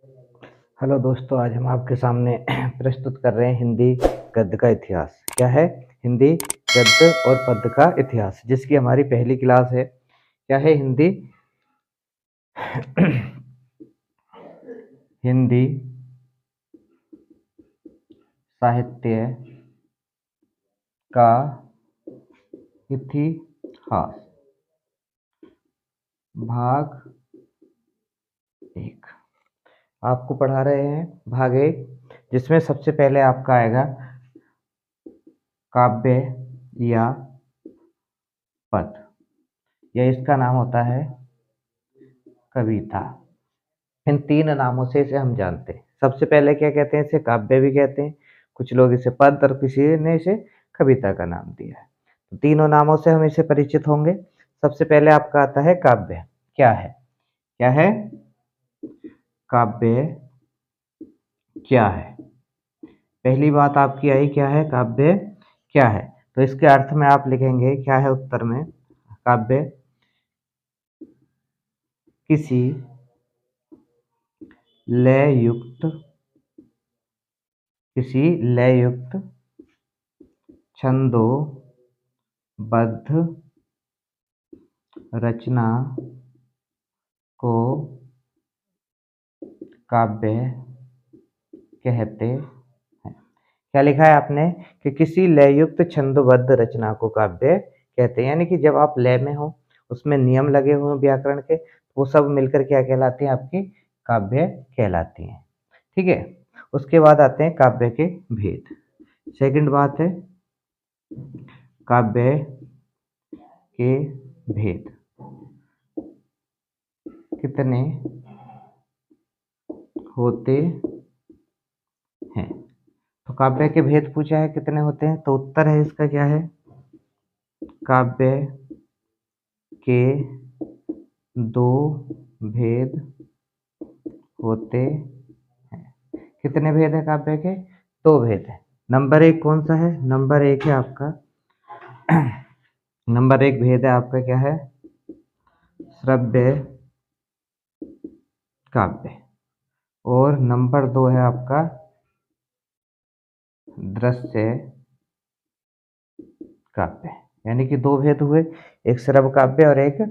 Hello दोस्तों, आज हम आपके सामने प्रस्तुत कर रहे हैं हिंदी गद्य का इतिहास। क्या है? हिंदी गद्य और पद्य का इतिहास, जिसकी हमारी पहली क्लास है। क्या है? हिंदी हिंदी साहित्य का इतिहास, भाग 1 आपको पढ़ा रहे हैं। भाग 1, जिसमें सबसे पहले आपका आएगा काव्य या पद, या इसका नाम होता है कविता। इन 3 नामों से इसे हम जानते हैं। सबसे पहले क्या कहते हैं? इसे काव्य भी कहते हैं, कुछ लोग इसे पद, और किसी ने इसे कविता का नाम दिया है। तो तीनों नामों से हम इसे परिचित होंगे। सबसे पहले आपका आता है काव्य। क्या है? क्या है? काव्य क्या है? पहली बात आपकी आई, क्या है काव्य क्या है? तो इसके अर्थ में आप लिखेंगे, क्या है उत्तर में? काव्य किसी लययुक्त छंदोबद्ध रचना को काव्य कहते हैं। क्या लिखा है आपने? कि किसी लययुक्त छंदोबद्ध रचना को काव्य कहते हैं। यानी कि जब आप लय में हो, उसमें नियम लगे हुए व्याकरण के, वो सब मिलकर क्या कहलाती हैं? आपकी काव्य कहलाती हैं। ठीक है। उसके बाद आते हैं काव्य के भेद। सेकंड बात है काव्य के भेद कितने होते हैं। तो काव्य के भेद पूछा है, कितने होते हैं? तो उत्तर है इसका क्या है? काव्य के 2 भेद होते हैं। कितने भेद है काव्य के? 2 भेद है। नंबर 1 कौन सा है? नंबर 1 है आपका नंबर 1 भेद है आपका, क्या है? श्रव्य काव्य। और नंबर 2 है आपका दृश्य काव्य। यानी कि 2 भेद हुए, एक श्रव्य काव्य और एक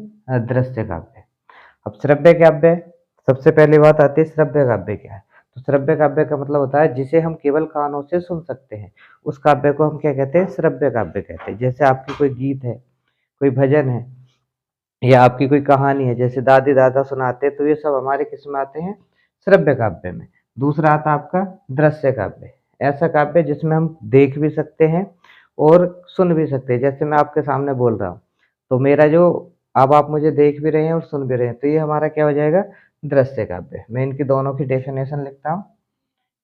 दृश्य काव्य। अब श्रव्य काव्य, सबसे पहली बात आती है श्रव्य काव्य क्या है। तो श्रव्य काव्य का मतलब होता है जिसे हम केवल कानों से सुन सकते हैं, उस काव्य को हम क्या कहते हैं? श्रव्य काव्य कहते हैं। जैसे आपकी कोई गीत है, कोई भजन है, या आपकी कोई कहानी है, जैसे दादी दादा सुनाते हैं, तो ये सब हमारे किस में आते हैं? श्रव्य काव्य में। दूसरा आता आपका दृश्य काव्य। ऐसा काव्य जिसमें हम देख भी सकते हैं और सुन भी सकते हैं। जैसे मैं आपके सामने बोल रहा हूँ, तो मेरा जो, अब आप मुझे देख भी रहे हैं और सुन भी रहे हैं, तो ये हमारा क्या हो जाएगा? दृश्य काव्य। मैं इनकी दोनों की डेफिनेशन लिखता हूँ।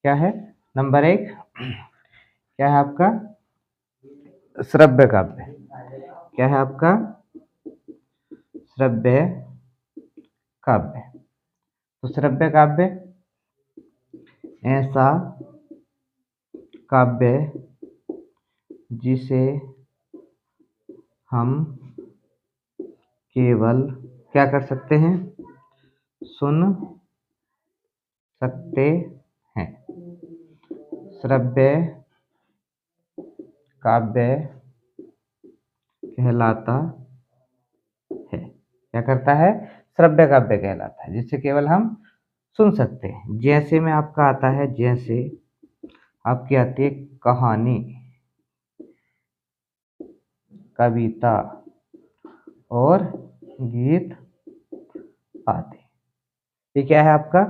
क्या है? नंबर 1 क्या है आपका? श्रव्य काव्य। क्या है आपका? श्रव्य काव्य। तो श्रव्य काव्य ऐसा काव्य जिसे हम केवल क्या कर सकते हैं? सुन सकते हैं। श्रव्य काव्य कहलाता है। क्या करता है? श्रव्य काव्य कहलाता है, जिसे केवल हम सुन सकते हैं। जैसे में आपका आता है, जैसे आपकी आती है कहानी, कविता और गीत आदि। ये क्या है आपका?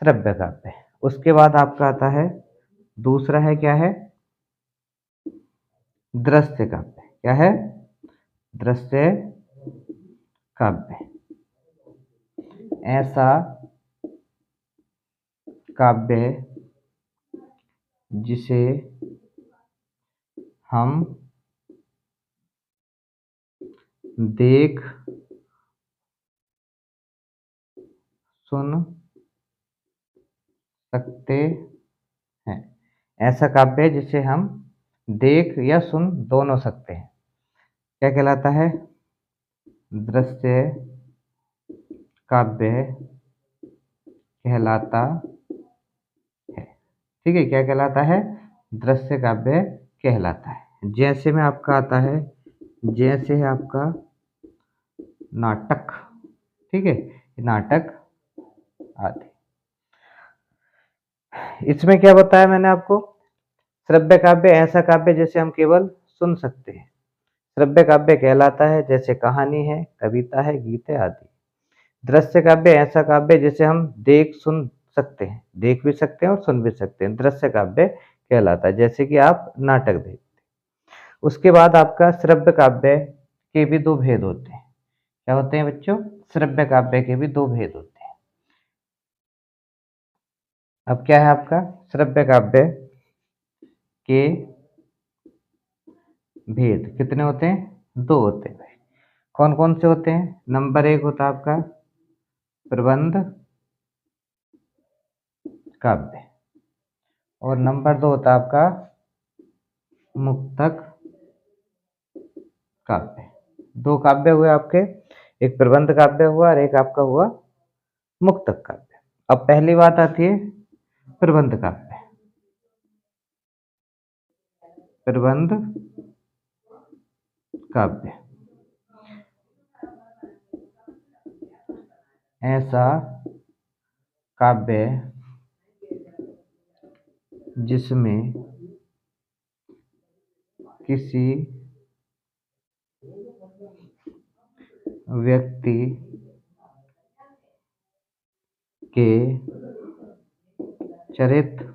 श्रव्य काव्य। उसके बाद आपका आता है दूसरा है, क्या है? दृश्य काव्य। क्या है? दृश्य काव्य ऐसा काव्य जिसे हम देख सुन सकते हैं। ऐसा काव्य जिसे हम देख या सुन दोनों सकते हैं, क्या कहलाता है? दृश्य काव्य कहलाता ठीक है, क्या कहलाता है? दृश्य काव्य कहलाता है। जैसे में आपका आता है, जैसे है आपका नाटक, ठीक है, नाटक आदि। इसमें क्या बताया मैंने आपको? श्रव्य काव्य ऐसा काव्य जैसे हम केवल सुन सकते हैं, श्रव्य काव्य कहलाता है, जैसे कहानी है, कविता है, गीत है आदि। दृश्य काव्य ऐसा काव्य जिसे हम देख सुन सकते हैं, देख भी सकते हैं और सुन भी सकते हैं, दृश्य काव्य कहलाता है, जैसे कि आप नाटक देखते हैं। उसके बाद आपका श्रव्य काव्य के भी दो भेद होते हैं। क्या होते हैं बच्चों? श्रव्य काव्य के भी दो भेद होते हैं। अब क्या है आपका? श्रव्य काव्य के भेद कितने होते हैं? दो होते हैं भाई। कौन कौन से होते हैं? नंबर एक होता है आपका प्रबंध काव्य, और नंबर दो होता है आपका मुक्तक काव्य। दो काव्य हुए आपके, एक प्रबंध काव्य हुआ और एक आपका हुआ मुक्तक काव्य। अब पहली बात आती है प्रबंध काव्य। प्रबंध काव्य ऐसा काव्य जिसमें किसी व्यक्ति के चरित्र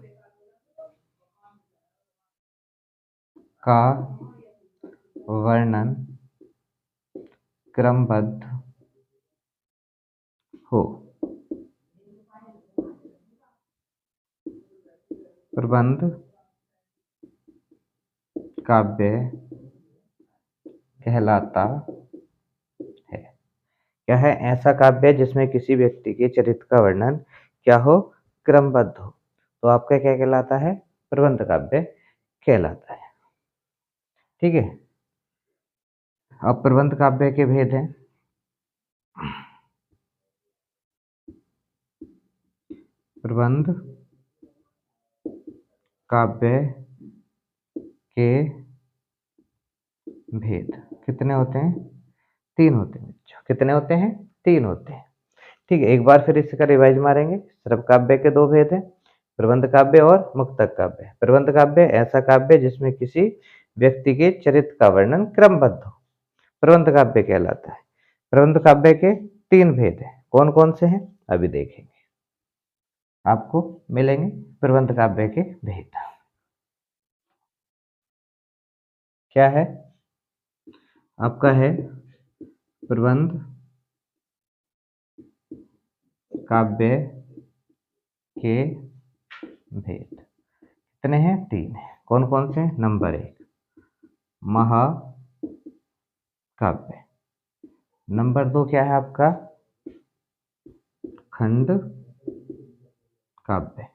का वर्णन क्रमबद्ध हो। प्रबंध काव्य कहलाता है। क्या है? ऐसा काव्य जिसमें किसी व्यक्ति के चरित्र का वर्णन क्या हो? क्रमबद्ध हो, तो आपका क्या कहलाता है? प्रबंध काव्य कहलाता है। ठीक है। अब प्रबंध काव्य के भेद हैं। प्रबंध काव्य के भेद कितने होते हैं? तीन होते हैं बच्चों। कितने होते हैं? तीन होते हैं। ठीक है, एक बार फिर इसका रिवाइज मारेंगे। श्रव्य काव्य के दो भेद हैं, प्रबंध काव्य और मुक्तक काव्य। प्रबंध काव्य ऐसा काव्य जिसमें किसी व्यक्ति के चरित्र का वर्णन क्रमबद्ध हो, प्रबंध काव्य कहलाता है। प्रबंध काव्य के तीन भेद हैं। कौन कौन से हैं? अभी देखेंगे, आपको मिलेंगे प्रबंध काव्य के भेद। क्या है आपका? है प्रबंध काव्य के भेद कितने हैं? तीन हैं। कौन कौन से? नंबर एक महाकाव्य, नंबर दो क्या है आपका? खंड काव्य,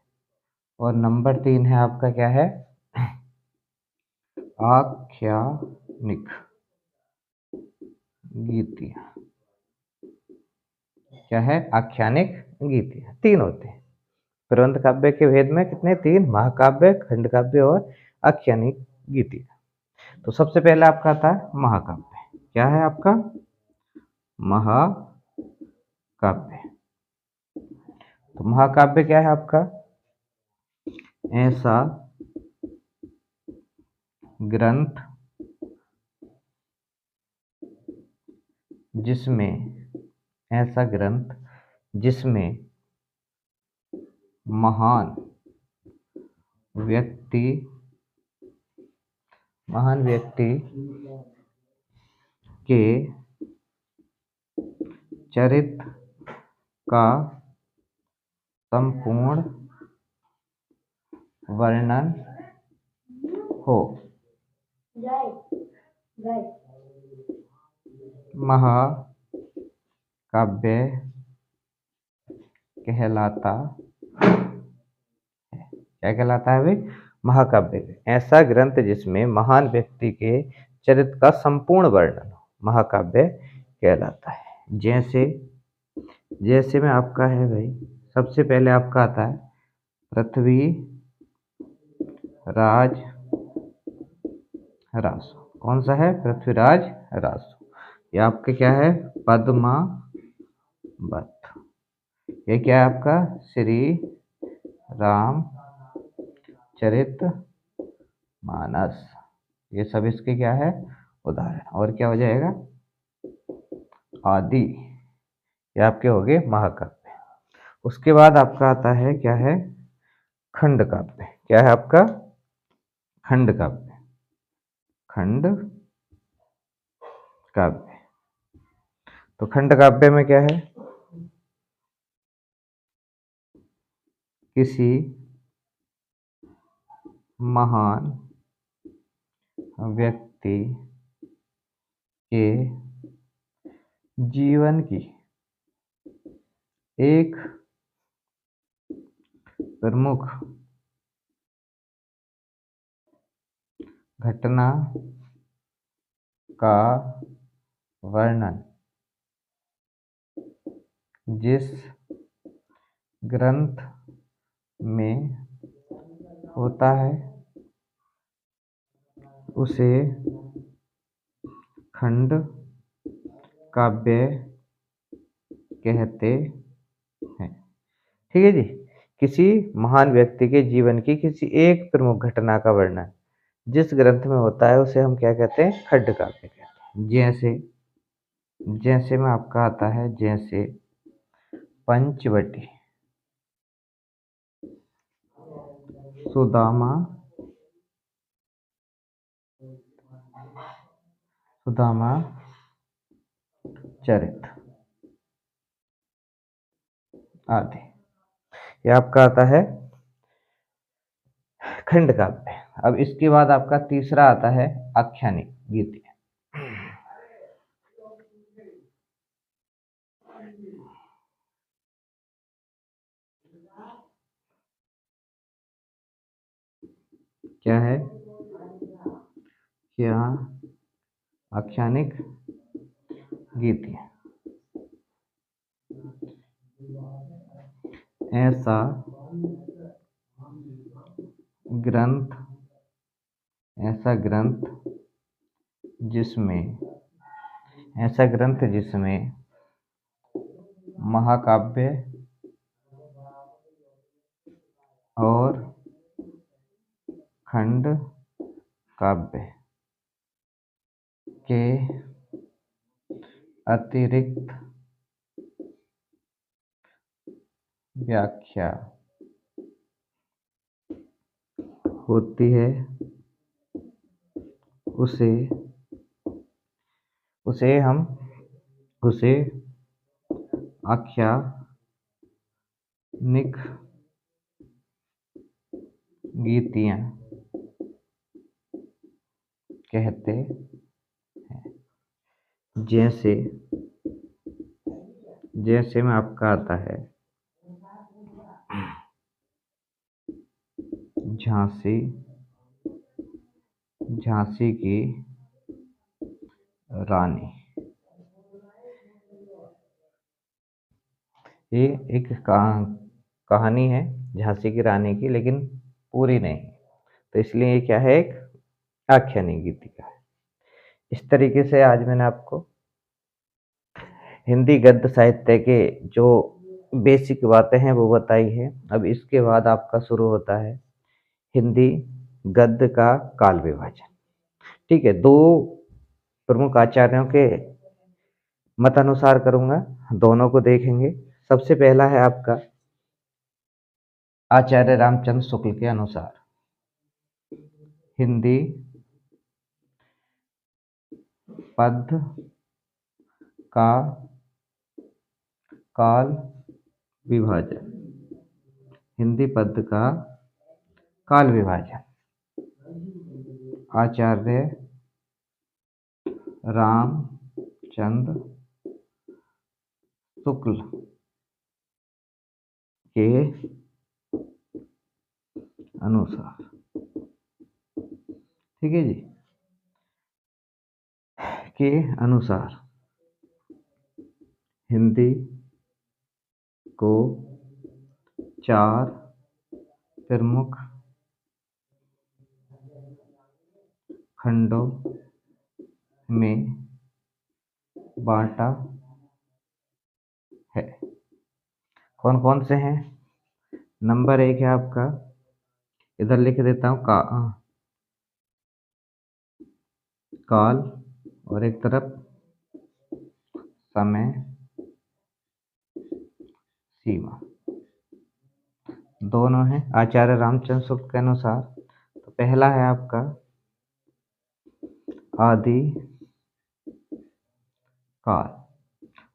और नंबर तीन है आपका क्या है? आख्यानिक गीतियां। क्या है? आख्यानिक गीतियां। तीन होते हैं प्रबंध काव्य के भेद में। कितने? तीन, महाकाव्य, खंड काव्य और आख्यानिक गीतियां। तो सबसे पहले आपका आता है महाकाव्य। क्या है आपका? महाकाव्य। तो महाकाव्य क्या है आपका? ऐसा ग्रंथ जिसमें, ऐसा ग्रंथ जिसमें महान व्यक्ति के चरित्र का संपूर्ण वर्णन हो। महाकाव्य कहलाता है। क्या कहलाता है भाई? महाकाव्य ऐसा ग्रंथ जिसमें महान व्यक्ति के चरित्र का संपूर्ण वर्णन हो, महाकाव्य कहलाता है। जैसे, जैसे में आपका है भाई, सबसे पहले आपका आता है पृथ्वी राज रासो। कौन सा है? पृथ्वीराज रासो। ये आपके क्या है? पद्मावत। ये क्या है आपका? श्री रामचरित मानस। ये सब इसके क्या है? उदाहरण। और क्या हो जाएगा? आदि। ये आपके हो गए महाकाव्य। उसके बाद आपका आता है क्या है? खंड काव्य। क्या है आपका? खंड काव्य। खंड काव्य। तो खंड काव्य में क्या है? किसी महान व्यक्ति के जीवन की एक प्रमुख घटना का वर्णन जिस ग्रंथ में होता है उसे खंड काव्य कहते हैं। ठीक है जी। किसी महान व्यक्ति के जीवन की किसी एक प्रमुख घटना का वर्णन जिस ग्रंथ में होता है उसे हम क्या कहते हैं? खंड काव्य कहते हैं। जैसे जैसे में आपका आता है जैसे पंचवटी, सुदामा सुदामा चरित आदि। ये आपका आता है खंड काव्य। अब इसके बाद आपका तीसरा आता है आख्यानिक गीति। क्या है? क्या आख्यानिक गीति ऐसा ग्रंथ ऐसा ग्रंथ जिसमें ऐसा ग्रंथ जिसमें महाकाव्य और खंड काव्य के अतिरिक्त व्याख्या होती है उसे उसे हम उसे आख्यानिक गीतियां कहते हैं। जैसे जैसे में आपका आता है झांसी झांसी की रानी। ये एक कहानी है झांसी की रानी की, लेकिन पूरी नहीं, तो इसलिए ये क्या है? एक आख्यानिक गीतिका है। इस तरीके से आज मैंने आपको हिंदी गद्य साहित्य के जो बेसिक बातें हैं वो बताई है। अब इसके बाद आपका शुरू होता है हिंदी गद्य का काल विभाजन। ठीक है, दो प्रमुख आचार्यों के मत अनुसार करूंगा, दोनों को देखेंगे। सबसे पहला है आपका आचार्य रामचंद्र शुक्ल के अनुसार हिंदी पद्य का काल विभाजन। हिंदी पद्य का काल विभाजन आचार्य रामचंद्र शुक्ल के अनुसार। ठीक है जी, के अनुसार हिंदी को चार प्रमुख खंडों में बांटा है। कौन कौन से हैं? नंबर 1 है आपका, इधर लिख देता हूँ काल, और एक तरफ समय सीमा, दोनों हैं आचार्य रामचंद्र शुक्ल के अनुसार। तो पहला है आपका आदि काल,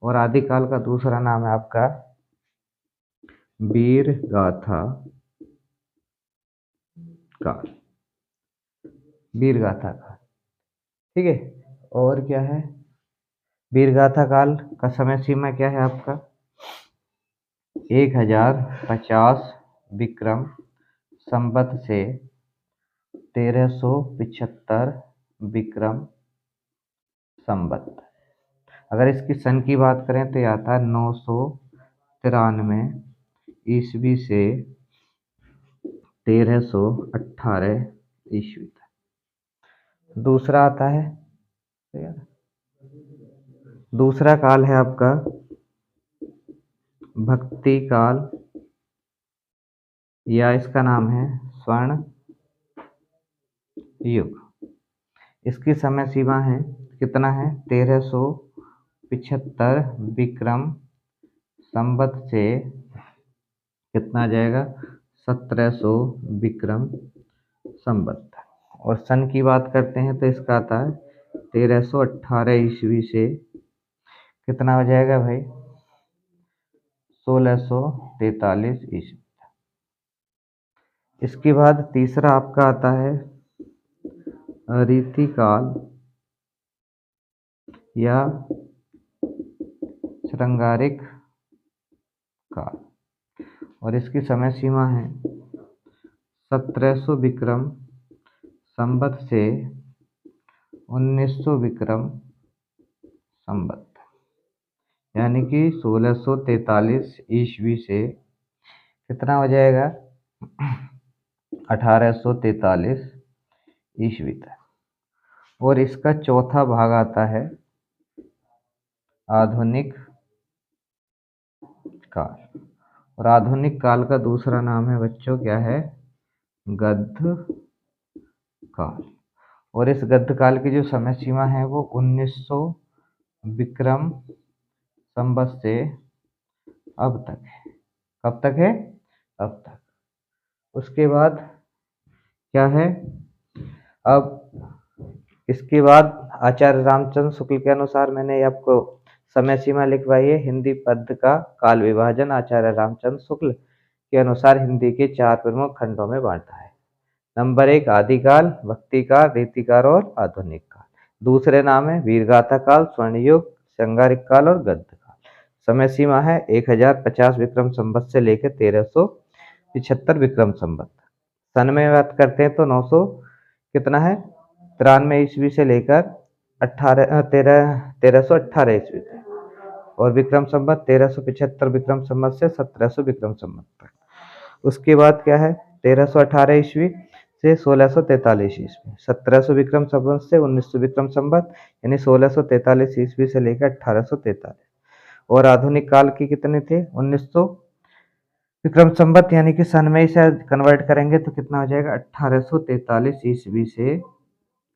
और आदि काल का दूसरा नाम है आपका वीर गाथा काल, वीर गाथा काल। ठीक है, और क्या है? वीर गाथा काल का समय सीमा क्या है आपका? 1050 विक्रम संवत से 1375 विक्रम संवत। अगर इसकी सन की बात करें तो ये आता है 993 ईस्वी से 1318 ईस्वी तक। दूसरा आता है, दूसरा काल है आपका भक्ति काल, या इसका नाम है स्वर्ण युग। इसकी समय सीमा है कितना है? 1375 विक्रम संवत से कितना आ जाएगा? 1700 विक्रम संवत। और सन की बात करते हैं तो इसका आता है 1318 ईस्वी से कितना हो जाएगा भाई? 1643 ईस्वी। इसके बाद तीसरा आपका आता है रीतिकाल या श्रृंगारिक काल, और इसकी समय सीमा है 1700 विक्रम संवत से 1900 विक्रम संवत, यानी कि 1643 ईस्वी से कितना हो जाएगा? 1843 ईस्वी तक। और इसका चौथा भाग आता है आधुनिक काल, और आधुनिक काल का दूसरा नाम है बच्चों क्या है? गद्ध काल। और इस गद्ध काल की जो समय सीमा है वो 1900 विक्रम संवत से अब तक है। कब तक है? अब तक। उसके बाद क्या है? अब इसके बाद आचार्य रामचंद्र शुक्ल के अनुसार मैंने आपको समय सीमा लिखवाई है। हिंदी पद्य का काल विभाजन आचार्य रामचंद्र शुक्ल के अनुसार हिंदी के 4 प्रमुख खंडों में बांटा है। नंबर 1 आदिकाल, भक्तिकाल, रीतिकाल और आधुनिक काल। दूसरे नाम है वीरगाथा काल, स्वर्णयुग, श्रृंगारिक काल और गद्ध काल। समय सीमा है 1050 विक्रम संवत से लेकर 1375 विक्रम संवत। सन में बात करते हैं तो 900 कितना है? 93 ईस्वी से लेकर 1318 ईस्वी तक, और विक्रम संवत 1375 विक्रम संवत से 1700 विक्रम संवत तक। उसके बाद क्या है? 1318 ईस्वी से 1643 ईस्वी, 1700 विक्रम संवत से 1900 विक्रम संवत, यानी 1643 ईस्वी से लेकर 1843। और आधुनिक काल की कितने थे? 1900 विक्रम संवत, यानी कि सन में इसे कन्वर्ट करेंगे तो कितना हो जाएगा? 1843 ईस्वी से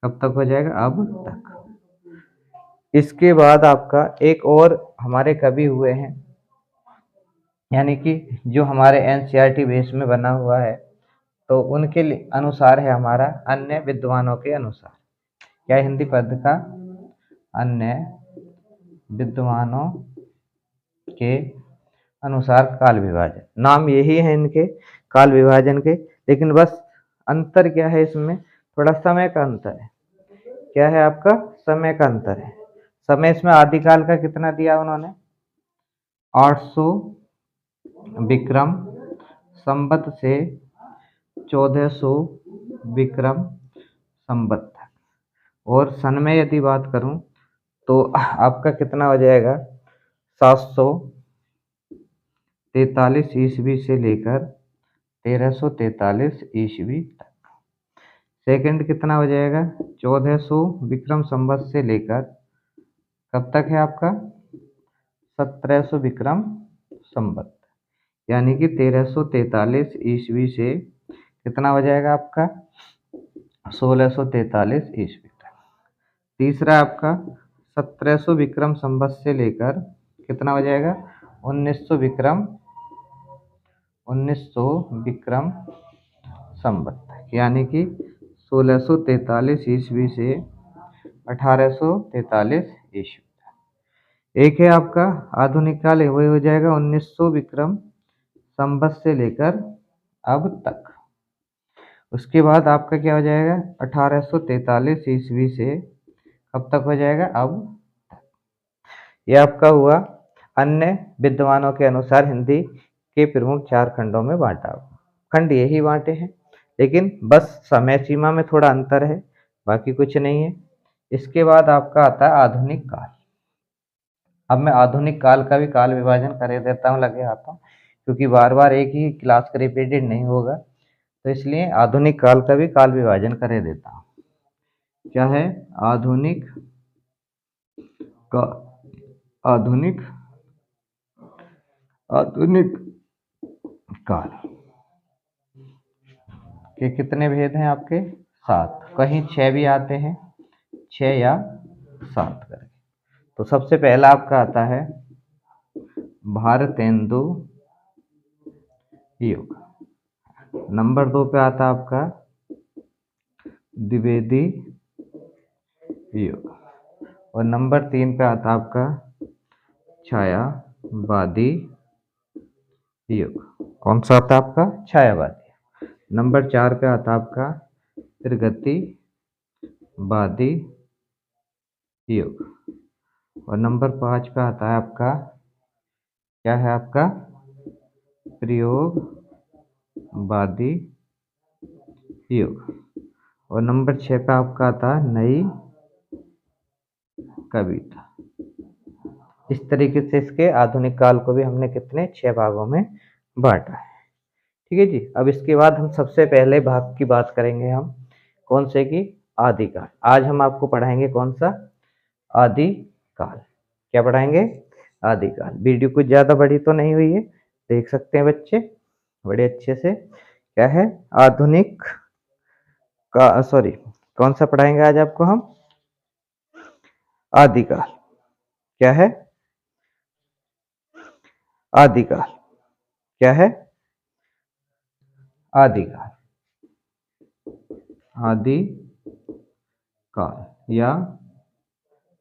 कब तक हो जाएगा? अब तक। इसके बाद आपका एक और हमारे कवि हुए हैं, यानी कि जो हमारे एनसीईआरटी बेस में बना हुआ है, तो उनके अनुसार है हमारा अन्य विद्वानों के अनुसार। क्या हिंदी पद का? अन्य विद्वानों के अनुसार काल विभाजन। नाम यही है इनके काल विभाजन के, लेकिन बस अंतर क्या है इसमें? थोड़ा समय का अंतर है। क्या है आपका? समय का अंतर है। समय इसमें आदिकाल का कितना दिया उन्होंने? 800 विक्रम संवत से 1400 विक्रम संवत। और सन में यदि बात करूं तो आपका कितना हो जाएगा? 743 ईस्वी से लेकर 1343 ईस्वी तक। सेकंड कितना हो जाएगा 1400 विक्रम संवत से लेकर कब तक है आपका 1700 विक्रम संवत, यानी कि 1343 ईस्वी से कितना हो जाएगा आपका 1643 ईस्वी तक। तीसरा आपका 1700 विक्रम संवत से लेकर कितना हो जाएगा 1900 विक्रम संवत, यानी कि 1643 ईस्वी से 1843 ईस्वी। एक है आपका आधुनिक काल, वही हो जाएगा 1900 विक्रम संवत से लेकर अब तक। उसके बाद आपका क्या हो जाएगा 1843 ईस्वी से कब तक हो जाएगा अब तक। यह आपका हुआ अन्य विद्वानों के अनुसार हिंदी के प्रमुख 4 खंडों में बांटा। खंड यही बांटे हैं, लेकिन बस समय सीमा में थोड़ा अंतर है, बाकी कुछ नहीं है। इसके बाद आपका आता है आधुनिक काल। अब मैं आधुनिक काल का भी काल विभाजन कर देता हूँ, लगे आता हूँ, क्योंकि बार बार एक ही क्लास का रिपीटेड नहीं होगा, तो इसलिए आधुनिक काल का भी काल विभाजन कर देता हूँ। क्या है आधुनिक का आधुनिक काल के कितने भेद हैं आपके 7, कहीं 6 भी आते हैं, 6 या 7 करके। तो सबसे पहला आपका आता है भारतेंदु युग, नंबर 2 पे आता है आपका द्विवेदी युग, और नंबर 3 पे आता है आपका छायावादी युग। कौन सा आता है आपका छायावादी। नंबर 4 पे आता है आपका प्रगतिवादी युग, और नंबर 5 पे आता है आपका क्या है आपका प्रयोगवादी युग, और नंबर 6 पे आपका आता है नई कविता। इस तरीके से इसके आधुनिक काल को भी हमने कितने 6 भागों में बांटा है। ठीक है जी। अब इसके बाद हम सबसे पहले भाग की बात करेंगे, हम कौन से की आदिकाल। आज हम आपको पढ़ाएंगे कौन सा आदिकाल। क्या पढ़ाएंगे आदिकाल। वीडियो कुछ ज़्यादा बड़ी तो नहीं हुई है, देख सकते हैं बच्चे बड़े अच्छे से। क्या है आधुनिक का सॉरी कौन सा पढ़ाएंगे आज आपको हम आदिकाल। क्या है आदिकाल। क्या है आदिकाल। आदिकाल या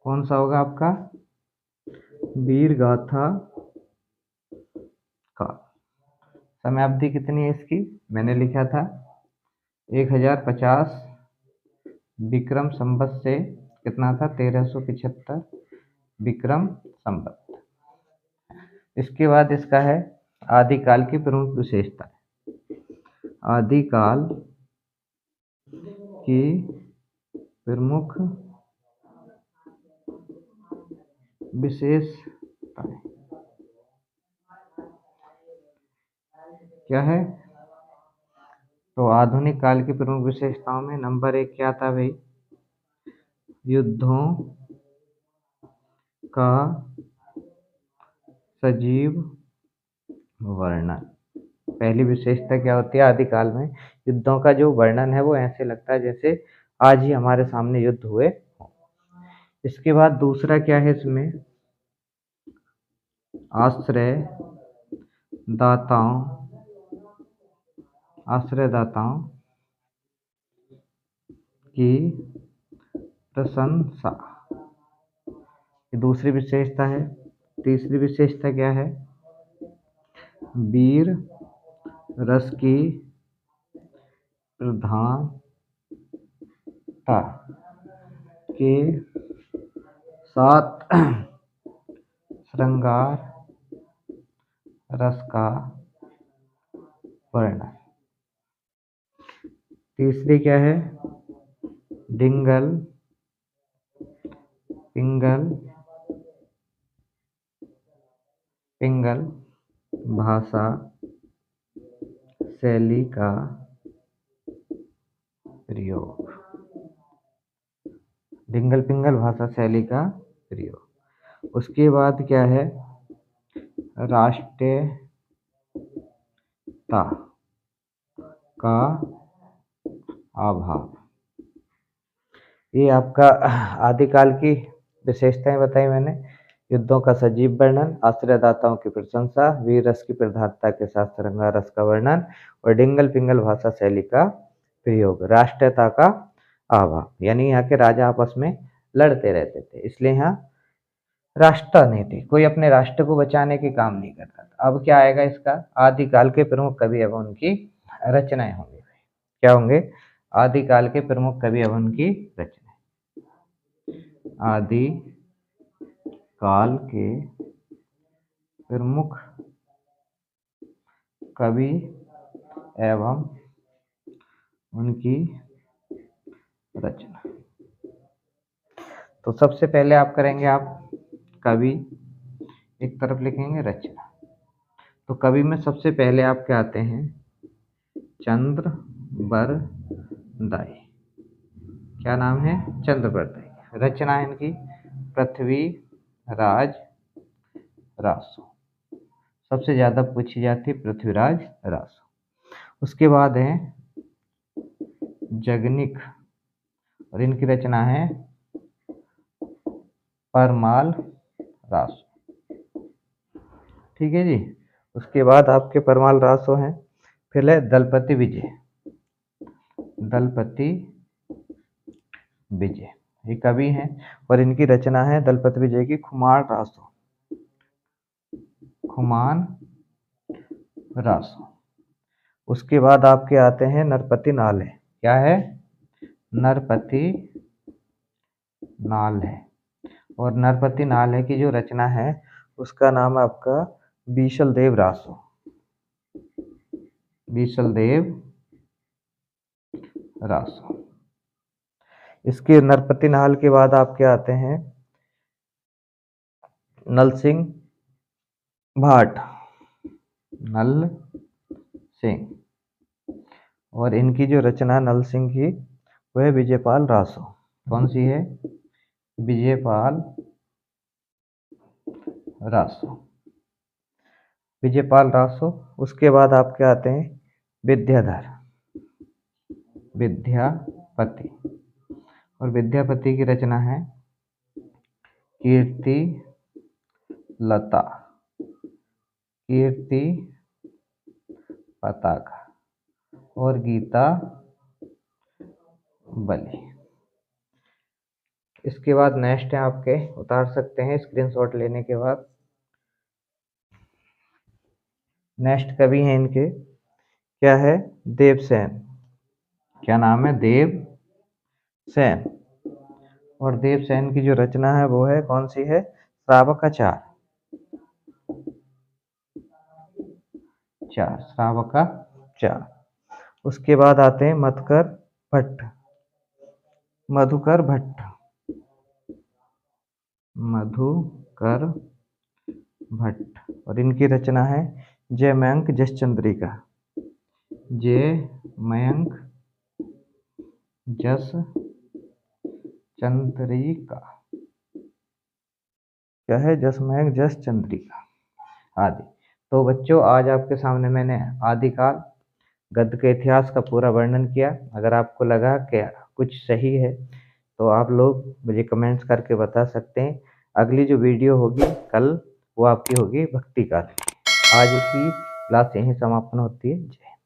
कौन सा होगा आपका वीर गाथा काल। समयावधि कितनी है इसकी, मैंने लिखा था 1050 विक्रम संवत से कितना था 1375 विक्रम संवत। इसके बाद इसका है आदिकाल की प्रमुख विशेषता। आदिकाल की प्रमुख विशेषताएं क्या है। तो आधुनिक काल की प्रमुख विशेषताओं में नंबर 1 क्या था भाई, युद्धों का सजीव वर्णन। पहली विशेषता क्या होती है आदिकाल में, युद्धों का जो वर्णन है वो ऐसे लगता है जैसे आज ही हमारे सामने युद्ध हुए। इसके बाद दूसरा क्या है इसमें, आश्रयदाताओं की प्रशंसा, ये दूसरी विशेषता है। तीसरी विशेषता क्या है, वीर रस की प्रधानता के साथ श्रृंगार रस का वर्णन। तीसरी क्या है, डिंगल पिंगल भाषा शैली का प्रयोग, डिंगल पिंगल भाषा शैली का प्रयोग। उसके बाद क्या है, राष्ट्रीयता का अभाव। ये आपका आदिकाल की विशेषताएं बताई मैंने। युद्धों का सजीव वर्णन, आश्रयदाताओं की प्रशंसा, वीर रस की प्रधानता के साथ सरंगा रस का वर्णन और डिंगल पिंगल भाषा शैली का प्रयोग। राष्ट्रीयता का अभाव, यानी यहाँ के राजा आपस में लड़ते रहते थे, इसलिए यहाँ राष्ट्र नहीं थी, कोई अपने राष्ट्र को बचाने के काम नहीं करता था। अब क्या आएगा इसका, आदिकाल के प्रमुख कवि एवं उनकी रचनाएं होंगी। क्या होंगे, आदिकाल के प्रमुख कवि एवं उनकी रचनाएं। आदि काल के प्रमुख कवि एवं उनकी रचना। तो सबसे पहले आप करेंगे, आप कवि एक तरफ लिखेंगे, रचना। तो कवि में सबसे पहले आप क्या आते हैं, चंद्रबरदाई। क्या नाम है, चंद्रबरदाई। रचना है इनकी पृथ्वीराज रासो, सबसे ज्यादा पूछी जाती है पृथ्वीराज रासो। उसके बाद है जगनिक, और इनकी रचना है परमाल रासो। ठीक है जी। उसके बाद आपके परमाल रासो हैं। फिर है दलपति विजय। दलपति विजय ये कवि हैं और इनकी रचना है दलपति विजय की खुमान रासो। खुमान रासो। उसके बाद आपके आते हैं नरपति नाले। क्या है, नरपति नाले। और नरपति नाले की जो रचना है उसका नाम है आपका बीशल देव रासो। बीशल देव रासो। इसके नरपति नाल के बाद आपके आते हैं नल सिंह भाट। नल सिंह, और इनकी जो रचना नल सिंह की वह है विजयपाल रासो। कौन सी है, विजयपाल रासो। विजयपाल रासो। उसके बाद आपके आते हैं विद्याधर, विद्यापति। और विद्यापति की रचना है कीर्ति लता, कीर्ति पताका और गीता बलि। इसके बाद नेक्स्ट है आपके, उतार सकते हैं स्क्रीनशॉट लेने के बाद। नेक्स्ट कवि हैं इनके, क्या है, देवसेन। क्या नाम है, देवसेन। और देवसेन की जो रचना है वो है कौन सी है, श्रावकाचार। श्रावकाचार। उसके बाद आते हैं मधुकर भट्ट। मधुकर भट्ट, मधुकर भट्ट। और इनकी रचना है जयमयंक जसचंद्रिका। जयमयंक जसचंद्रिका। क्या है, जसमयंक जसचंद्रिका आदि। तो बच्चों आज आपके सामने मैंने आदिकाल गद्य के इतिहास का पूरा वर्णन किया। अगर आपको लगा कि कुछ सही है तो आप लोग मुझे कमेंट्स करके बता सकते हैं। अगली जो वीडियो होगी कल वो आपकी होगी भक्ति काल की। आज की क्लास यहीं समापन होती है। जय हिंद।